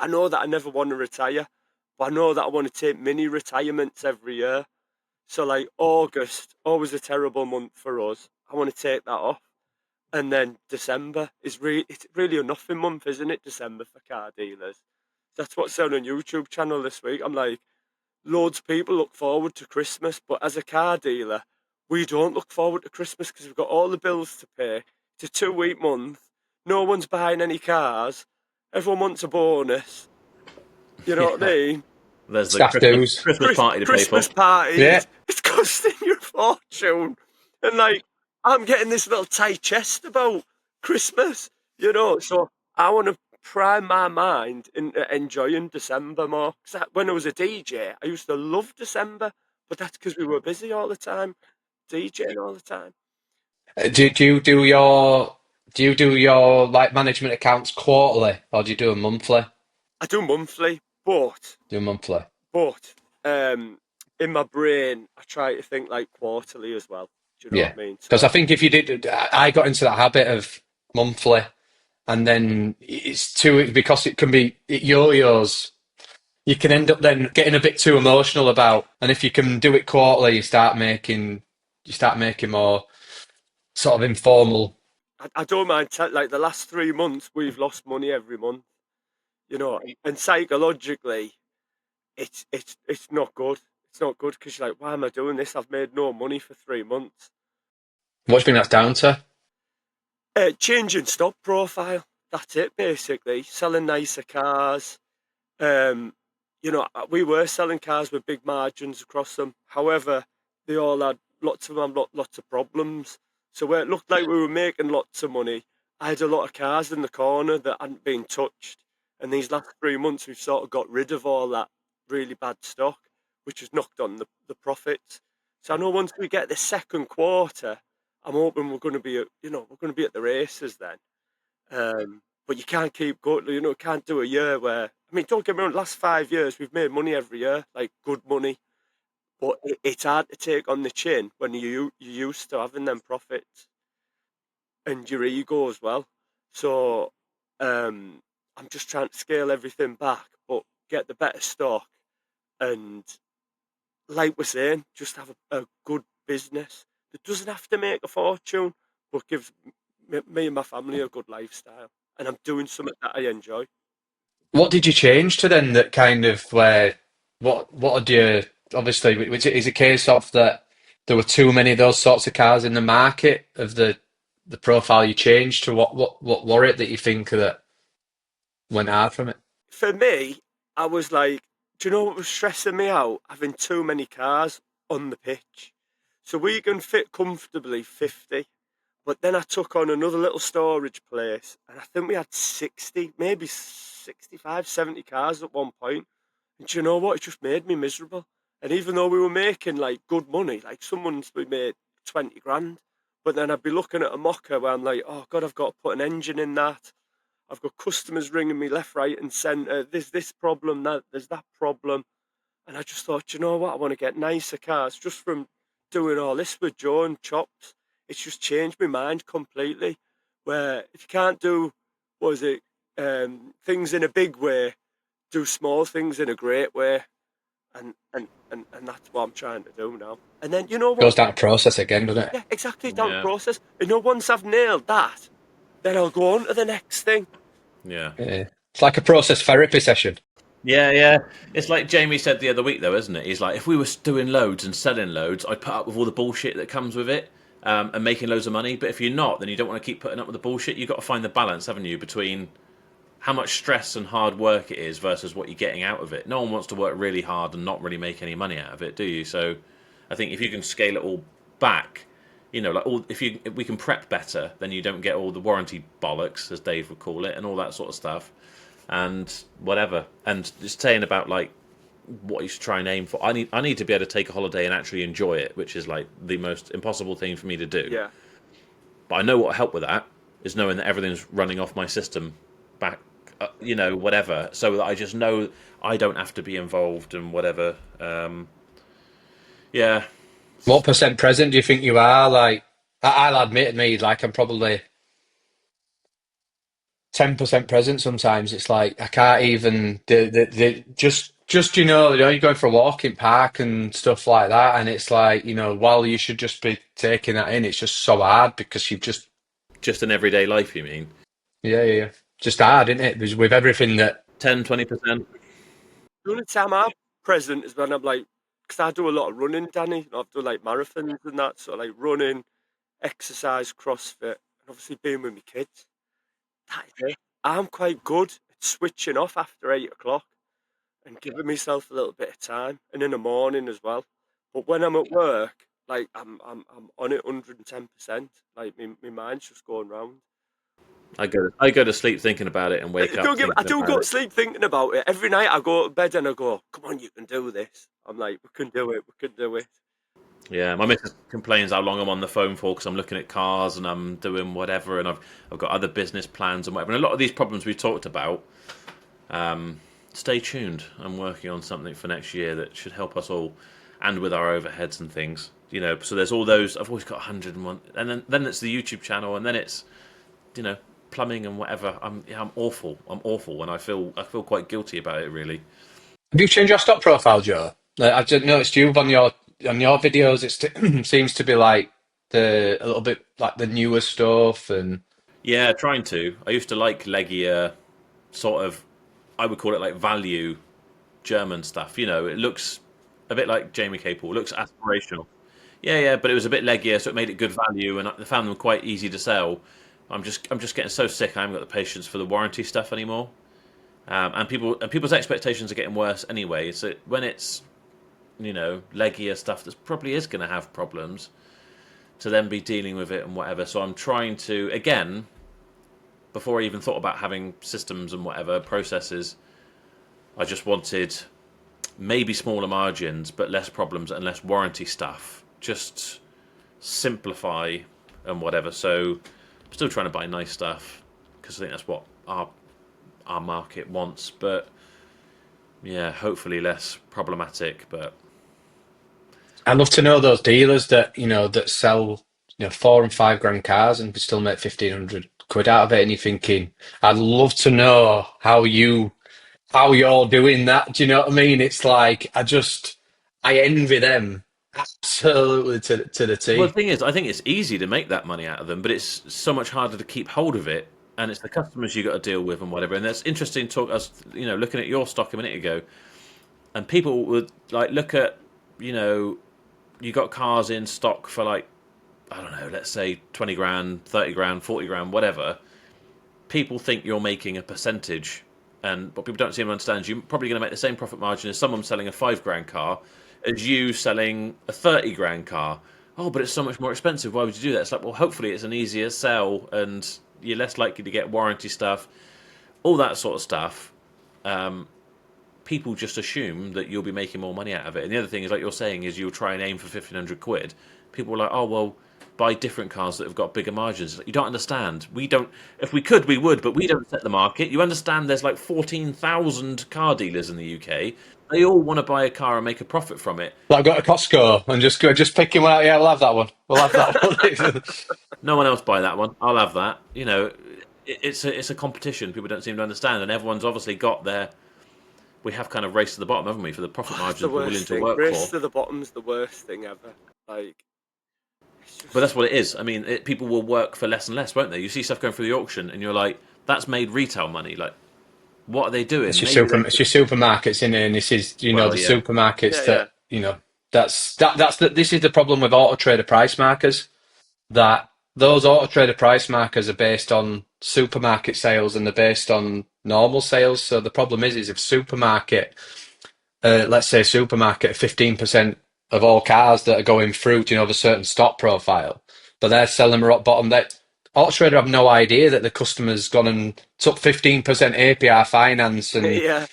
I know that I never want to retire, but I know that I want to take mini retirements every year. So like August, always a terrible month for us. I want to take that off. And then December is it's really a nothing month, isn't it? December for car dealers. That's what's on YouTube channel this week. I'm like, loads of people look forward to Christmas, but as a car dealer, we don't look forward to Christmas because we've got all the bills to pay. It's a 2 week month. No one's buying any cars. Everyone wants a bonus. You know what I mean? There's the Staff dues. Christmas party to pay for. Christmas parties. Yeah. It's costing you a fortune. And like, I'm getting this little tight chest about Christmas, so I want to prime my mind in enjoying December more. 'Cause when I was a DJ, I used to love December, but that's because we were busy all the time, DJing all the time. Do you do your like management accounts quarterly or do you do them monthly? I do monthly, but Do monthly. But in my brain, I try to think like quarterly as well. Do you know Yeah. what I mean? Because So I think if you did, I got into that habit of monthly, and then it's too because it can be it yo-yos. You can end up then getting a bit too emotional about, and if you can do it quarterly, you start making more sort of informal. I don't mind. Like the last 3 months, we've lost money every month. And psychologically, it's not good. It's not good because you're like, why am I doing this? I've made no money for 3 months. What do you think that's down to? Changing stock profile. That's it, basically. Selling nicer cars. We were selling cars with big margins across them. However, they all had lots of them, lots of problems. So where it looked like we were making lots of money, I had a lot of cars in the corner that hadn't been touched. And these last 3 months, we've sort of got rid of all that really bad stock, which has knocked on the profits. So I know once we get the second quarter, I'm hoping we're going to be, at the races then. But you can't keep going, can't do a year where, I mean, don't get me wrong, the last 5 years, we've made money every year, like good money. But it's hard to take on the chin when you're used to having them profits and your ego as well. So I'm just trying to scale everything back, but get the better stock. And like we're saying, just have a good business that doesn't have to make a fortune, but gives me and my family a good lifestyle. And I'm doing something that I enjoy. What did you change to then that kind of where what did you obviously is a case of that there were too many of those sorts of cars in the market of the profile you changed to what were it that you think that went hard from it? For me, I was like, do you know what was stressing me out? Having too many cars on the pitch. So we can fit comfortably 50, but then I took on another little storage place, and I think we had 60, maybe 65, 70 cars at one point. And do you know what? It just made me miserable. And even though we were making like good money, like someone's we made 20 grand, but then I'd be looking at a mocker where I'm like, oh God, I've got to put an engine in that. I've got customers ringing me left, right, and centre. There's this problem, there's that problem. And I just thought, you know what? I want to get nicer cars just from doing all this with Joe and Chops. It's just changed my mind completely. Where if you can't do, what is it, things in a big way, do small things in a great way. And that's what I'm trying to do now. And then, you know Goes what? down to process again, doesn't it? Yeah, exactly, down the Yeah. process. Once I've nailed that, then I'll go on to the next thing. Yeah. Yeah. It's like a process therapy session. Yeah, yeah. It's like Jamie said the other week, though, isn't it? He's like, if we were doing loads and selling loads, I'd put up with all the bullshit that comes with it and making loads of money. But if you're not, then you don't want to keep putting up with the bullshit. You've got to find the balance, haven't you, between how much stress and hard work it is versus what you're getting out of it. No one wants to work really hard and not really make any money out of it, do you? So I think if you can scale it all back, like if we can prep better, then you don't get all the warranty bollocks, as Dave would call it, and all that sort of stuff. And whatever, and just saying about like what you should try and aim for. I need to be able to take a holiday and actually enjoy it, which is like the most impossible thing for me to do. Yeah. But I know what will help with that is knowing that everything's running off my system back, whatever, so that I just know I don't have to be involved and whatever. Yeah. What percent present do you think you are? Like, I'll admit me, like I'm probably 10% present sometimes. It's like I can't even just you're going for a walk in park and stuff like that, and it's like, while you should just be taking that in, it's just so hard because you've Just in everyday life, you mean? yeah, just hard, isn't it? With everything that 10, 20%? The only time I'm present is when I'm like, because I do a lot of running, Danny. I've done like marathons and that, so like running, exercise, CrossFit, and obviously being with my kids. That is it. I'm quite good at switching off after 8 o'clock and giving myself a little bit of time, and in the morning as well. But when I'm at work, like I'm on it 110%. Like my mind's just going round. I go to sleep thinking about it and wake up I thinking do go about to it. sleep thinking about it. Every night I go to bed and I go, come on, you can do this. I'm like, we can do it, we can do it. Yeah, my missus complains how long I'm on the phone for because I'm looking at cars and I'm doing whatever, and I've got other business plans and whatever. And a lot of these problems we talked about. Stay tuned. I'm working on something for next year that should help us all, and with our overheads and things. So there's all those. I've always got 101, and then it's the YouTube channel, and then it's you know plumbing and whatever. I'm awful. I'm awful, and I feel quite guilty about it. Really. have you changed your stock profile, Joe? I've just noticed you on your videos. It seems to be like a little bit like the newer stuff, and Yeah, trying to. I used to like leggier sort of. I would call it like value German stuff. It looks a bit like Jamie Capel. It looks aspirational. Yeah, but it was a bit leggier, so it made it good value, and I found them quite easy to sell. I'm just getting so sick. I haven't got the patience for the warranty stuff anymore. People's expectations are getting worse anyway. So when it's leggier stuff that probably is going to have problems, to then be dealing with it and whatever. So I'm trying to again, before I even thought about having systems and whatever processes, I just wanted maybe smaller margins, but less problems and less warranty stuff. Just simplify and whatever. So I'm still trying to buy nice stuff because I think that's what our market wants. But yeah, hopefully less problematic. But I'd love to know those dealers that sell 4 and 5 grand cars and still make 1,500 quid out of it. And you're thinking, I'd love to know how you're doing that. Do you know what I mean? It's like I envy them absolutely to the well, the T. thing is, I think it's easy to make that money out of them, but it's so much harder to keep hold of it. And it's the customers you got to deal with and whatever. And that's interesting. Talk us, looking at your stock a minute ago, and people would like look at, you know, you got cars in stock for like, I don't know, let's say 20 grand, 30 grand, 40 grand, whatever. People think you're making a percentage, and what people don't seem to understand is you're probably going to make the same profit margin as someone selling a 5 grand car as you selling a 30 grand car. Oh, but it's so much more expensive. Why would you do that? It's like, well, hopefully it's an easier sell and you're less likely to get warranty stuff, all that sort of stuff. People just assume that you'll be making more money out of it. And the other thing is, like you're saying, is you'll try and aim for 1,500 quid. People are like, oh, well, buy different cars that have got bigger margins. You don't understand. We don't. If we could, we would, but we don't set the market. You understand? There's like 14,000 car dealers in the UK. They all want to buy a car and make a profit from it. Like go to Costco and just picking one out. Yeah, we'll have that one. We'll have that one. No one else buy that one. I'll have that. It's a competition. People don't seem to understand, and everyone's obviously got their. We have kind of raced to the bottom, haven't we, for the profit That's the margins we're willing worst to thing. work Race for. to the bottom's the worst thing ever. Like, it's But just that's what it is. I mean, people will work for less and less, won't they? You see stuff going through the auction, and you're like, "That's made retail money." Like, what are they doing? Maybe they It's could. your supermarkets in there, and this is Well, the yeah, supermarkets yeah, yeah. this is the problem with auto trader price markers, that those auto trader price markers are based on supermarket sales and they're based on normal sales. So the problem is if let's say supermarket, 15% of all cars that are going through, of a certain stock profile, but they're selling them rock bottom. That Auto Trader have no idea that the customer's gone and took 15% APR finance and Yeah.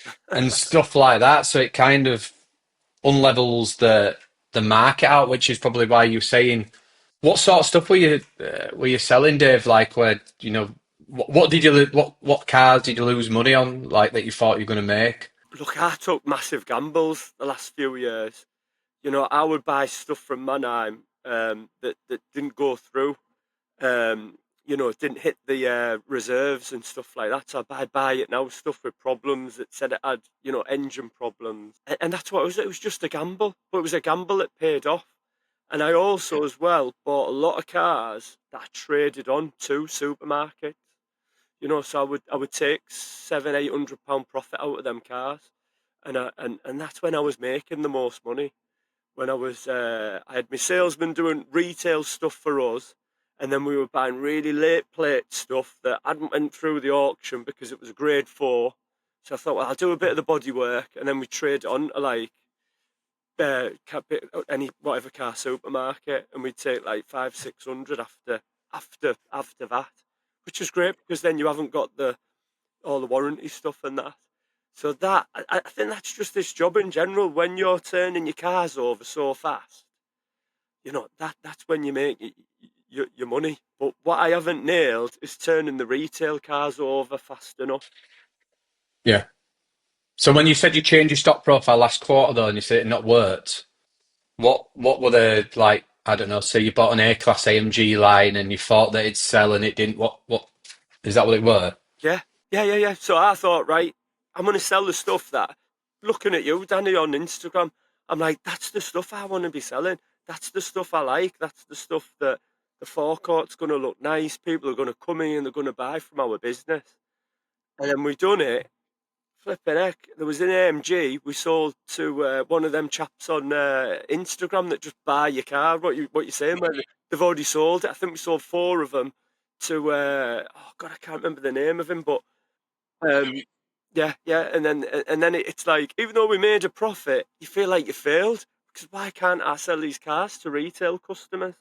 stuff like that. So it kind of unlevels the market out, which is probably why you're saying. What sort of stuff were you selling, Dave? Like where what did what cars did you lose money on? Like that you thought you were going to make? Look, I took massive gambles the last few years. I would buy stuff from Mannheim that didn't go through. Um, didn't hit the reserves and stuff like that. So I'd buy it now, stuff with problems that said it had, engine problems. And that's what it was. It was just a gamble, but it was a gamble that paid off. And I also, as well, bought a lot of cars that I traded on to supermarkets. So I would take 700-800 pound profit out of them cars, and that's when I was making the most money. When I had my salesman doing retail stuff for us, and then we were buying really late plate stuff that hadn't went through the auction because it was a grade 4. So I thought, well, I'll do a bit of the bodywork, and then we trade on to like any whatever car supermarket, and we'd take like 500-600 after that, which was great because then you haven't got all the warranty stuff and that. So I think that's just this job in general. When you're turning your cars over so fast, that's when you make your money. But what I haven't nailed is turning the retail cars over fast enough. Yeah. So when you said you changed your stock profile last quarter, though, and you said it not worked, what were the, like? I don't know. Say you bought an A-class AMG line and you thought that it'd sell and it didn't. What is that? What it were? Yeah, yeah. So I thought, right, I'm going to sell the stuff that, looking at you, Danny, on Instagram, I'm like, that's the stuff I want to be selling. That's the stuff I like. That's the stuff that the forecourt's going to look nice. People are going to come in and they're going to buy from our business. And then we done it. Flipping heck, there was an AMG we sold to one of them chaps on Instagram that just buy your car. What you saying? Where they've already sold it. I think we sold 4 of them to oh god, I can't remember the name of him, but um, yeah, and then it's like, even though we made a profit, you feel like you failed because why can't I sell these cars to retail customers?